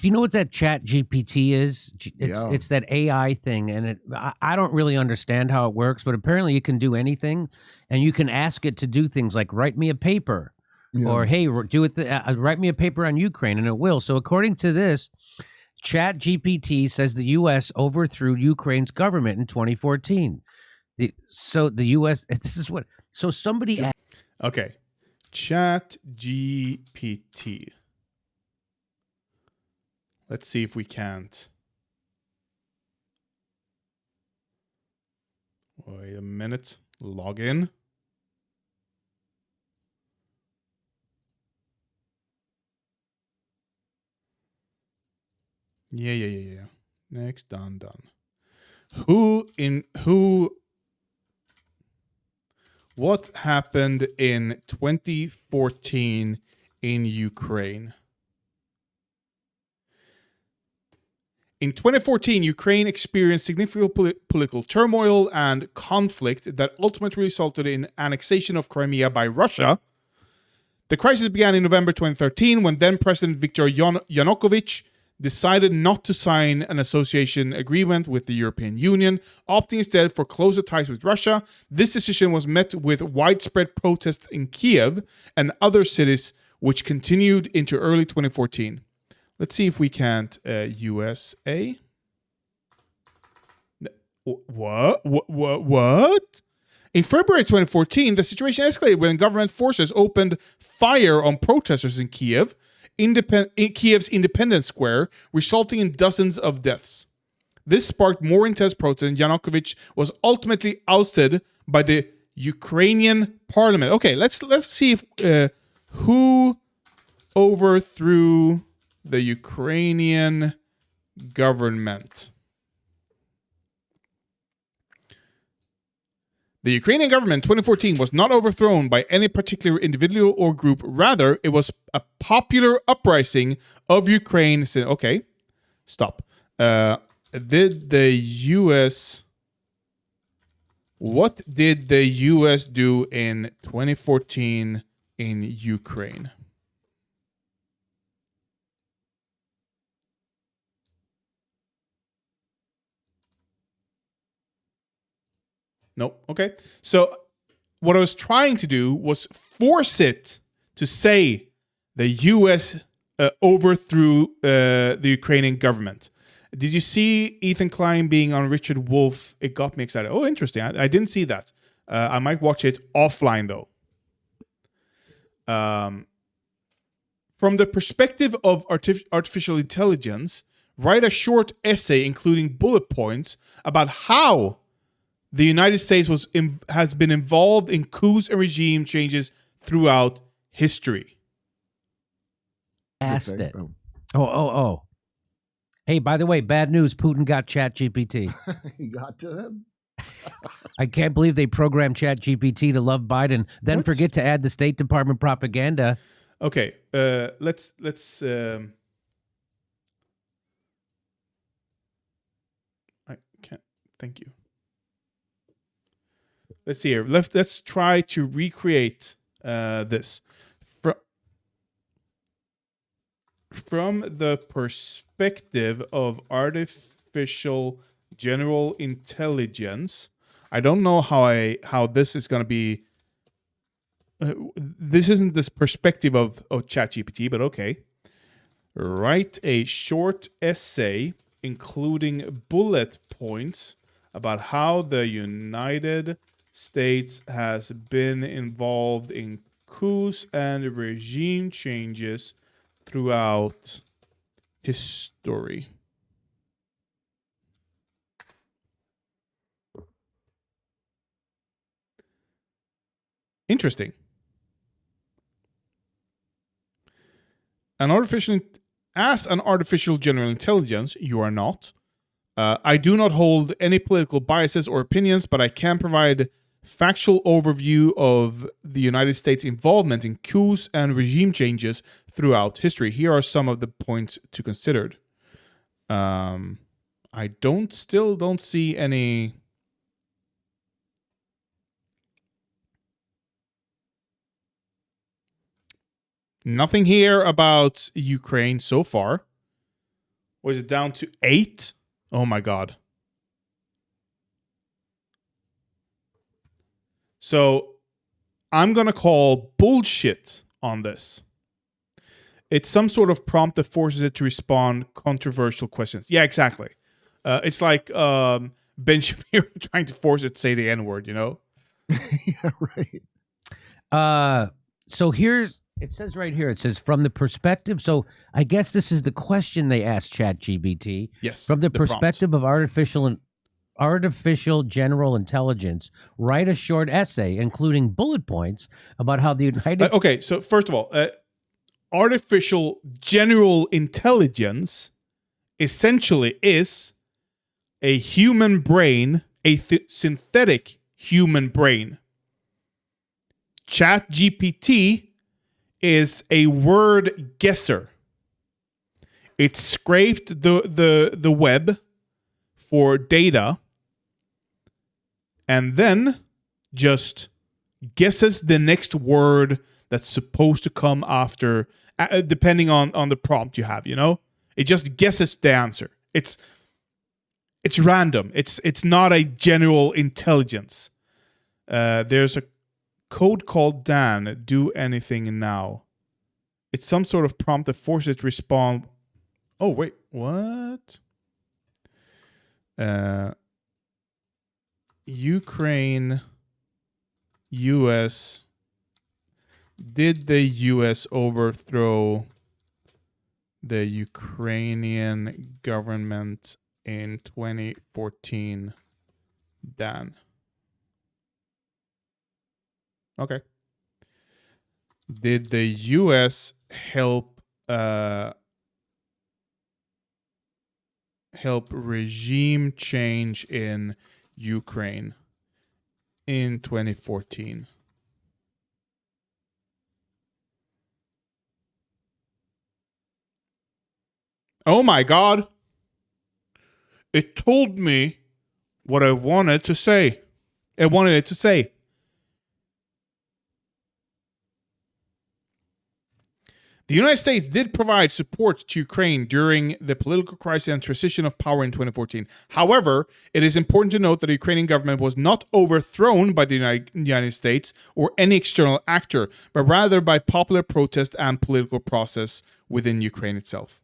Do you know what that Chat GPT is? Yeah. It's that AI thing, and I don't really understand how it works, but apparently it can do anything, and you can ask it to do things like write me a paper, Yeah. or hey, write me a paper on Ukraine, and it will. So according to this, Chat GPT says the U.S. overthrew Ukraine's government in 2014. The U.S. This is what. So somebody. Okay. Chat GPT. Let's see if we can't. Wait a minute. Log in. Yeah. Next, done. What happened in 2014 in Ukraine? In 2014, Ukraine experienced significant political turmoil and conflict that ultimately resulted in annexation of Crimea by Russia. The crisis began in November 2013 when then President Viktor Yanukovych decided not to sign an association agreement with the European Union, opting instead for closer ties with Russia. This decision was met with widespread protests in Kiev and other cities, which continued into early 2014. Let's see if we can't USA. What? In February 2014, the situation escalated when government forces opened fire on protesters in Kiev, Kiev's Independence Square, resulting in dozens of deaths. This sparked more intense protests, and Yanukovych was ultimately ousted by the Ukrainian parliament. Okay, let's see if who overthrew the Ukrainian government. The Ukrainian government in 2014 was not overthrown by any particular individual or group. Rather, it was a popular uprising of Ukraine. Okay, stop. Did the U.S. What did the U.S. do in 2014 in Ukraine? Nope. Okay. So what I was trying to do was force it to say the U.S. Overthrew the Ukrainian government. Did you see Ethan Klein being on Richard Wolff? It got me excited. Oh, interesting. I didn't see that. I might watch it offline, though. From the perspective of artificial intelligence, write a short essay including bullet points about how the United States has been involved in coups and regime changes throughout history. Asked it. Oh. Hey, by the way, bad news. Putin got ChatGPT. He got to him? I can't believe they programmed ChatGPT to love Biden, then forget to add the State Department propaganda. Okay, let's I can't. Thank you. Let's see here. Let's try to recreate this from the perspective of artificial general intelligence. I don't know how this is going to be. This isn't this perspective of ChatGPT, but okay. Write a short essay including bullet points about how the United States has been involved in coups and regime changes throughout history. Interesting. As an artificial general intelligence, you are not. I do not hold any political biases or opinions, but I can provide factual overview of the United States' involvement in coups and regime changes throughout history. Here are some of the points to consider. I still don't see any. Nothing here about Ukraine so far. Or is it down to 8? Oh my God. So I'm going to call bullshit on this. It's some sort of prompt that forces it to respond controversial questions. Yeah, exactly. It's like Ben Shapiro trying to force it to say the N-word, you know? Yeah, right. So it says right here, it says from the perspective. So I guess this is the question they asked ChatGPT. Yes. From the prompt. perspective of artificial general intelligence, write a short essay, including bullet points about how the United Okay, so first of all, artificial general intelligence essentially is a human brain, a synthetic human brain. ChatGPT is a word guesser. It scraped the web for data and then just guesses the next word that's supposed to come after, depending on the prompt you have, you know? It just guesses the answer. It's random. It's not a general intelligence. There's a code called Dan, do anything now. It's some sort of prompt that forces it to respond. Oh, wait, what? Ukraine, US. Did the US overthrow the Ukrainian government in 2014? Dan. Okay. Did the US help regime change in Ukraine in 2014? Oh my God. It told me what I wanted to say. I wanted it to say. The United States did provide support to Ukraine during the political crisis and transition of power in 2014. However, it is important to note that the Ukrainian government was not overthrown by the United States or any external actor, but rather by popular protest and political process within Ukraine itself.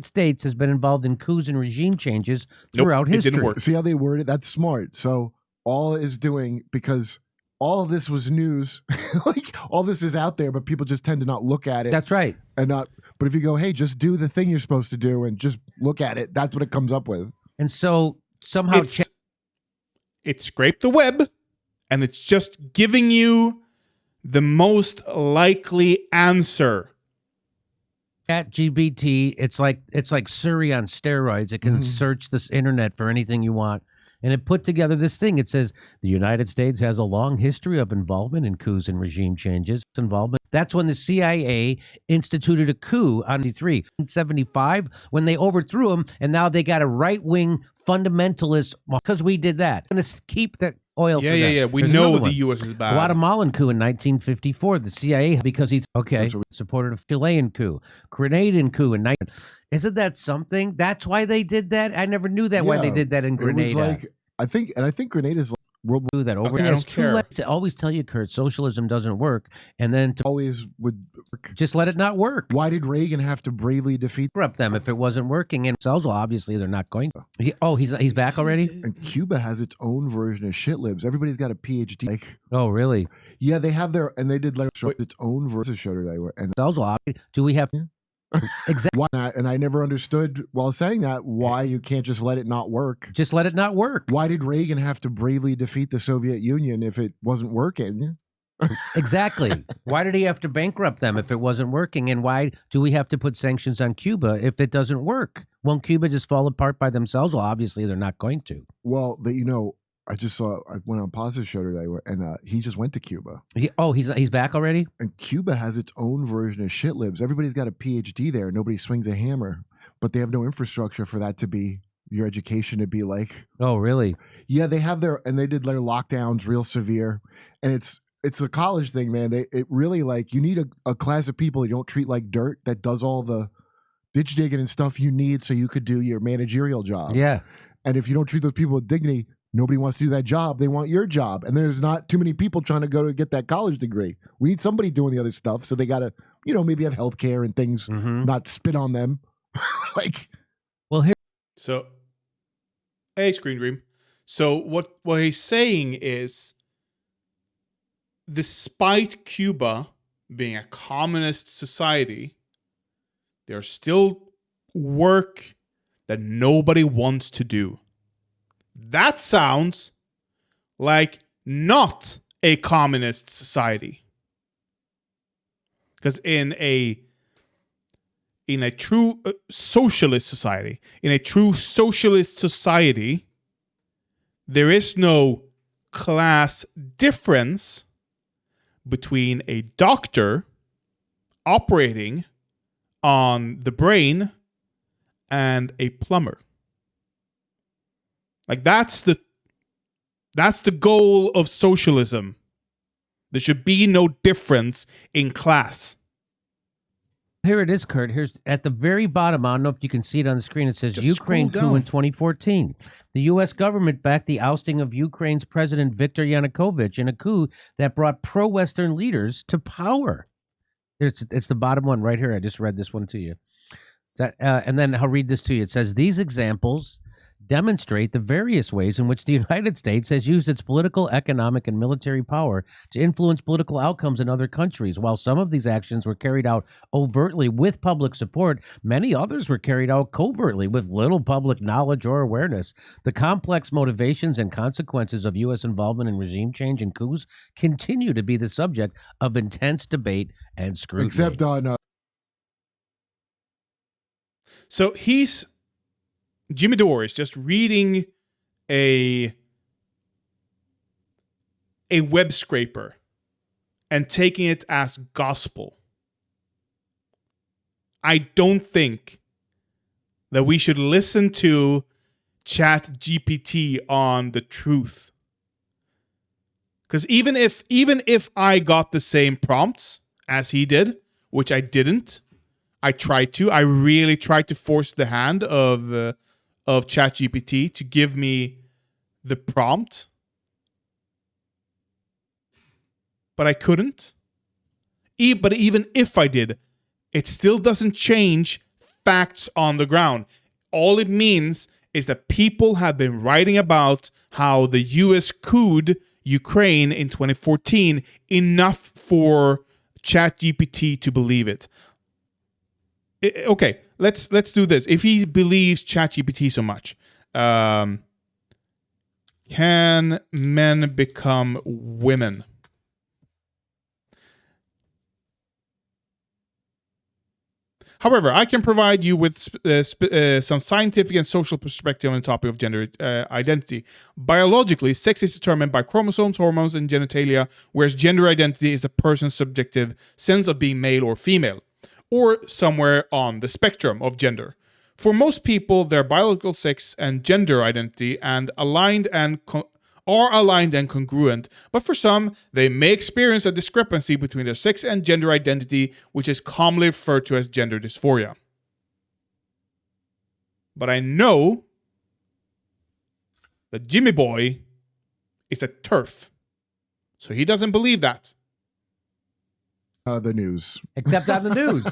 States has been involved in coups and regime changes throughout history. It didn't work. See how they word it? That's smart. So all it is doing, because all of this was news, like all this is out there, but people just tend to not look at it. That's right. And not, but if you go, hey, just do the thing you're supposed to do and just look at it, that's what it comes up with. And so somehow it scraped the web and it's just giving you the most likely answer. ChatGPT, it's like Siri on steroids. It can search this internet for anything you want. And it put together this thing. It says the United States has a long history of involvement in coups and regime changes. That's when the CIA instituted a coup on 1975 when they overthrew him, and now they got a right-wing fundamentalist because we did that. I'm going to keep the oil. Yeah. We There's know another the one. U.S. is bad. Guatemalan coup in 1954. The CIA, because he supported a Chilean coup, Grenadian coup in 19. Isn't that something? That's why they did that. I never knew that why they did that in Grenada. It was like, I think Grenada's like World War. That over. Okay, I don't care. To always tell you, Kurt, socialism doesn't work, and then to Always would work. just let it not work. Why did Reagan have to bravely defeat? Up them if it wasn't working, and themselves, well, obviously they're not going to. He's back already. And Cuba has its own version of shit libs. Everybody's got a PhD. Like, Oh, really? yeah, they have their, and they did like its own version of show today. And Themselves, well, do we have exactly? why not? And I never understood while saying that why you can't just let it not work. Just let it not work. Why did Reagan have to bravely defeat the Soviet Union if it wasn't working? Exactly. Why did he have to bankrupt them if it wasn't working? And why do we have to put sanctions on Cuba if it doesn't work? Won't Cuba just fall apart by themselves? Well, obviously they're not going to. Well, I went on Paz's show today, and he just went to Cuba. He's back already? And Cuba has its own version of shit libs. Everybody's got a PhD there. Nobody swings a hammer, but they have no infrastructure for that to be your education to be like. Oh, really? Yeah, they have they did their lockdowns real severe, and it's a college thing, man. It really, like, you need a class of people you don't treat like dirt that does all the ditch digging and stuff you need so you could do your managerial job. Yeah. And if you don't treat those people with dignity, nobody wants to do that job. They want your job. And there's not too many people trying to go to get that college degree. We need somebody doing the other stuff. So they got to, maybe have healthcare and things, not spit on them. Like, well, here. So, hey, Screen Dream. So what he's saying is, despite Cuba being a communist society, there's still work that nobody wants to do. That sounds like not a communist society. Because in a true socialist society, there is no class difference between a doctor operating on the brain and a plumber. Like that's the goal of socialism. There should be no difference in class. Here it is, Kurt. Here's at the very bottom. I don't know if you can see it on the screen. It says Just Ukraine scroll coup in down. 2014. The U.S. government backed the ousting of Ukraine's President Viktor Yanukovych in a coup that brought pro-Western leaders to power. It's the bottom one right here. I just read this one to you. And then I'll read this to you. It says, these examples demonstrate the various ways in which the United States has used its political, economic, and military power to influence political outcomes in other countries. While some of these actions were carried out overtly with public support, many others were carried out covertly with little public knowledge or awareness. The complex motivations and consequences of U.S. involvement in regime change and coups continue to be the subject of intense debate and scrutiny. except on So Jimmy Dore is just reading a web scraper and taking it as gospel. I don't think that we should listen to Chat GPT on the truth. Because even if I got the same prompts as he did, which I didn't, I really tried to force the hand of ChatGPT to give me the prompt, but I couldn't. But even if I did, it still doesn't change facts on the ground. All it means is that people have been writing about how the U.S. couped Ukraine in 2014 enough for ChatGPT to believe it. Okay, let's do this. If he believes ChatGPT so much, can men become women? However, I can provide you with some scientific and social perspective on the topic of gender identity. Biologically, sex is determined by chromosomes, hormones, and genitalia, whereas gender identity is a person's subjective sense of being male or female, or somewhere on the spectrum of gender. For most people, their biological sex and gender identity are aligned and congruent, but for some, they may experience a discrepancy between their sex and gender identity, which is commonly referred to as gender dysphoria. But I know that Jimmy Boy is a TERF, so he doesn't believe that. the news. Except on the news.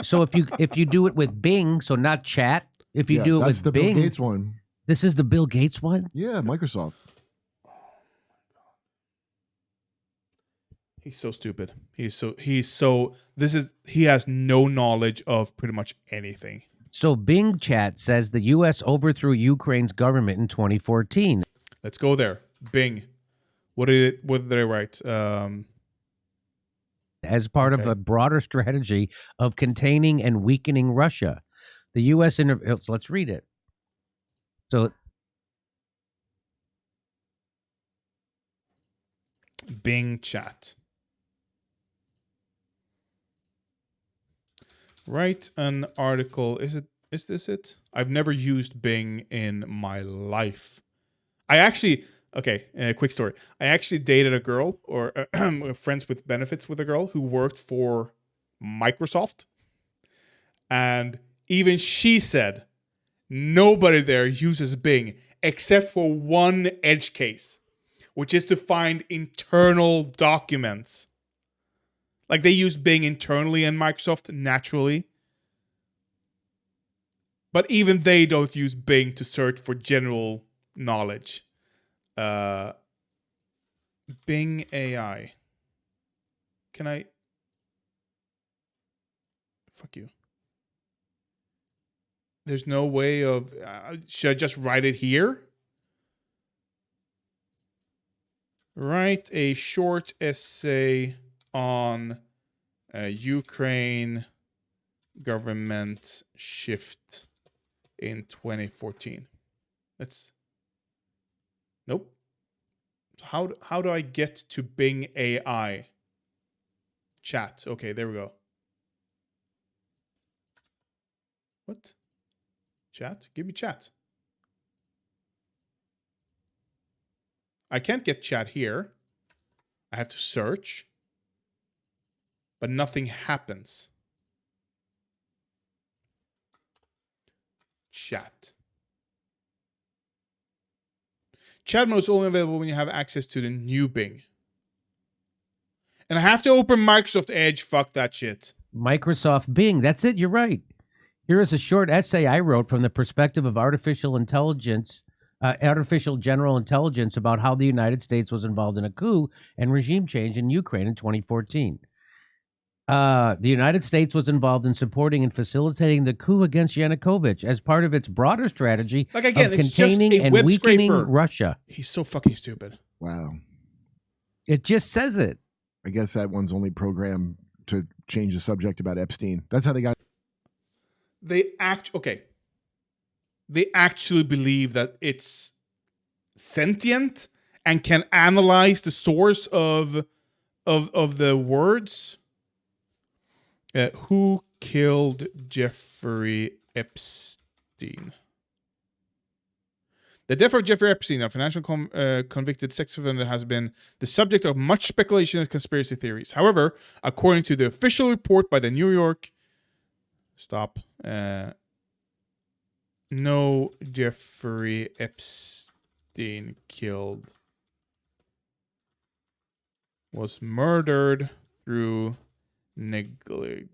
So if you do it with Bing, so not chat, if you do it that's with the Bing, Bill Gates one. this is the Bill Gates one? Yeah, Microsoft. He's so stupid. He has no knowledge of pretty much anything. So Bing chat says the U.S. overthrew Ukraine's government in 2014. Let's go there. Bing. What did they write? As part of a broader strategy of containing and weakening Russia. The U.S. let's read it. So Bing chat. Write an article. Is this it? I've never used Bing in my life. Quick story. I actually dated a girl, or friends with benefits with a girl who worked for Microsoft. And even she said nobody there uses Bing except for one edge case, which is to find internal documents. Like they use Bing internally in Microsoft naturally. But even they don't use Bing to search for general knowledge. Bing AI. Can I? Fuck you. There's no way of... should I just write it here? Write a short essay on Ukraine government shift in 2014. That's... Nope. How do I get to Bing AI? Chat. Okay, there we go. What? Chat? Give me chat. I can't get chat here. I have to search. But nothing happens. Chat. Chat mode is only available when you have access to the new Bing. And I have to open Microsoft Edge. Fuck that shit. Microsoft Bing. That's it. You're right. Here is a short essay I wrote from the perspective of artificial intelligence, artificial general intelligence, about how the United States was involved in a coup and regime change in Ukraine in 2014. The United States was involved in supporting and facilitating the coup against Yanukovych as part of its broader strategy Like again, of it's just containing a and web weakening scraper. Russia. He's so fucking stupid. Wow. It just says it. I guess that one's only programmed to change the subject about Epstein. That's how they got. They actually believe that it's sentient and can analyze the source of the words. Who killed Jeffrey Epstein? The death of Jeffrey Epstein, a financial convicted sex offender, has been the subject of much speculation and conspiracy theories. However, according to the official report by the New York... Stop. No Jeffrey Epstein killed. Was murdered through neglect.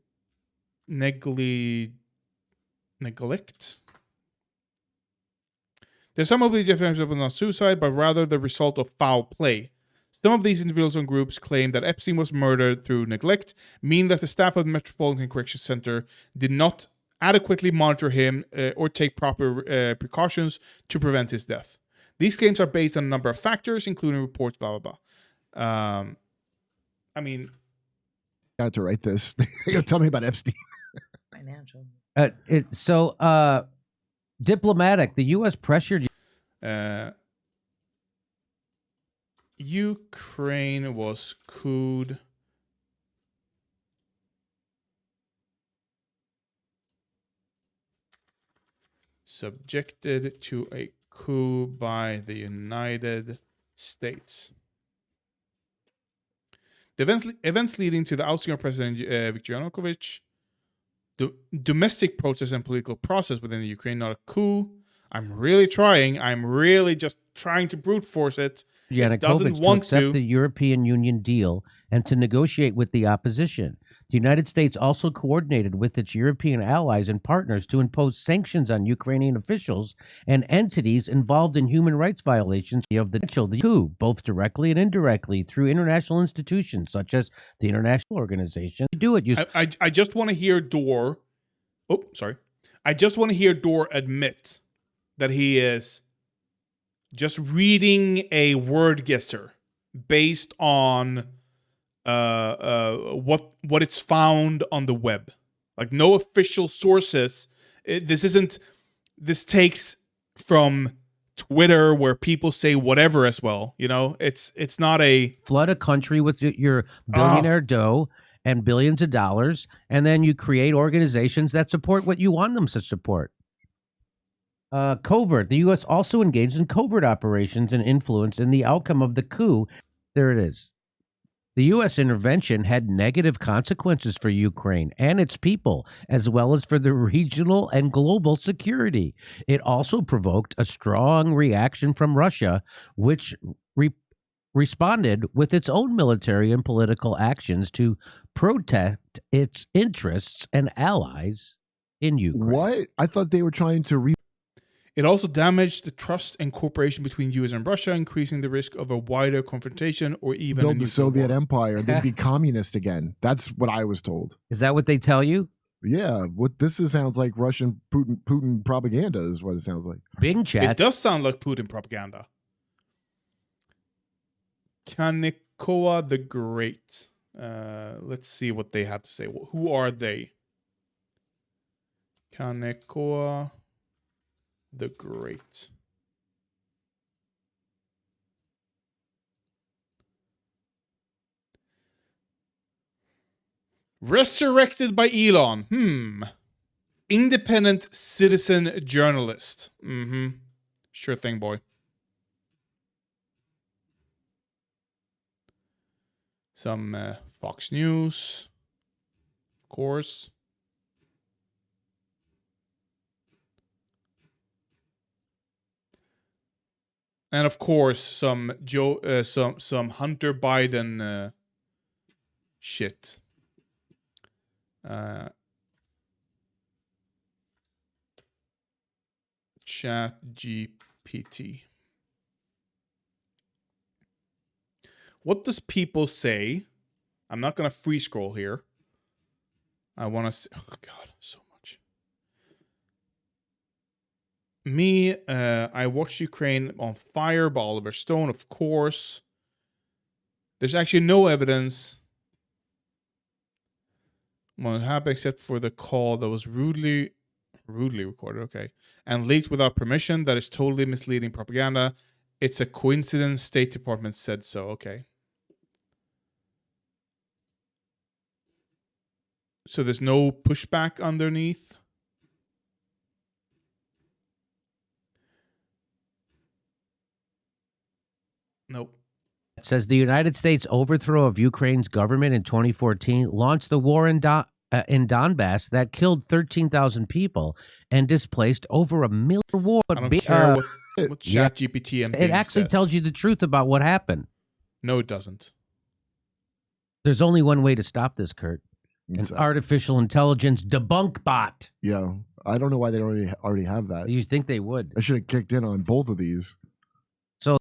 There's some of the Jeffrey Epstein was not suicide, but rather the result of foul play. Some of these individuals and groups claim that Epstein was murdered through neglect, meaning that the staff of the Metropolitan Correction Center did not adequately monitor him or take proper precautions to prevent his death. These claims are based on a number of factors, including reports, blah, blah, blah. I mean... Got to write this. Tell me about Epstein. Financial. Diplomatic. The U.S. pressured... Ukraine was couped. Subjected to a coup by the United States. The events leading to the ousting of President Viktor Yanukovych, the domestic protests and political process within the Ukraine, not a coup. I'm really trying. I'm really just trying to brute force it. It doesn't want to accept the European Union deal and to negotiate with the opposition. The United States also coordinated with its European allies and partners to impose sanctions on Ukrainian officials and entities involved in human rights violations of the coup, both directly and indirectly, through international institutions such as the International Organization. I just want to hear Dore. Oh, sorry. I just want to hear Dore admit that he is just reading a word guesser based on what it's found on the web. Like no official sources. This takes from Twitter where people say whatever as well. You know, it's not a... Flood a country with your billionaire dough and billions of dollars, and then you create organizations that support what you want them to support. Covert. The U.S. also engaged in covert operations and influence in the outcome of the coup. There it is. The U.S. intervention had negative consequences for Ukraine and its people, as well as for the regional and global security. It also provoked a strong reaction from Russia, which responded with its own military and political actions to protect its interests and allies in Ukraine. What? I thought they were trying to It also damaged the trust and cooperation between US and Russia, increasing the risk of a wider confrontation or even build the Soviet Empire. They'd be communist again. That's what I was told. Is that what they tell you? Yeah, what sounds like Russian Putin propaganda is what it sounds like. Bing chat. It does sound like Putin propaganda. Kanikoa the Great. Let's see what they have to say. Who are they? Kanikoa the Great. Resurrected by Elon. Independent citizen journalist. Sure thing, boy. Some Fox News, of course. And of course, some Hunter Biden shit. Chat GPT. What does people say? I'm not gonna free scroll here. I want to see. Oh God, so much. I watched Ukraine on Fire by Oliver Stone, of course. There's actually no evidence what happened except for the call that was rudely recorded, okay, and leaked without permission. That is totally misleading propaganda. It's a coincidence. State Department said so, okay. So there's no pushback underneath. Nope. It says the United States overthrow of Ukraine's government in 2014 launched the war in Donbass that killed 13,000 people and displaced over 1 million. War. I don't care what ChatGPT and Bing it actually says. tells you the truth about what happened. No, it doesn't. There's only one way to stop this, Kurt. An artificial intelligence debunk bot. Yeah, I don't know why they already have that. You think they would? I should have kicked in on both of these. So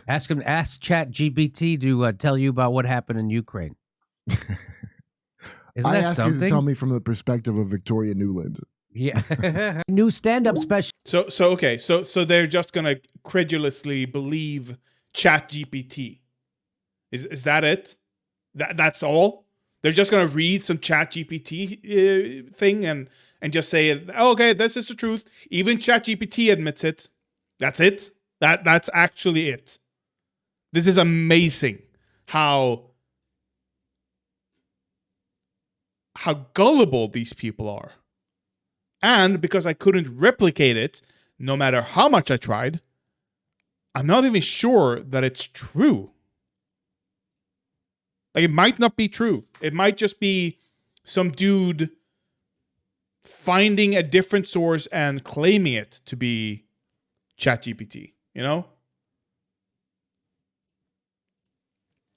ask ChatGPT to tell you about what happened in Ukraine. Isn't I that asked something? you to tell me from the perspective of Victoria Newland. Yeah. New stand-up special. So they're just gonna credulously believe ChatGPT. Is that it? That's all? They're just gonna read some ChatGPT thing and just say, oh, okay, this is the truth. Even ChatGPT admits it. That's it. That's actually it. This is amazing how gullible these people are. And because I couldn't replicate it, no matter how much I tried, I'm not even sure that it's true. Like, it might not be true. It might just be some dude finding a different source and claiming it to be ChatGPT, you know?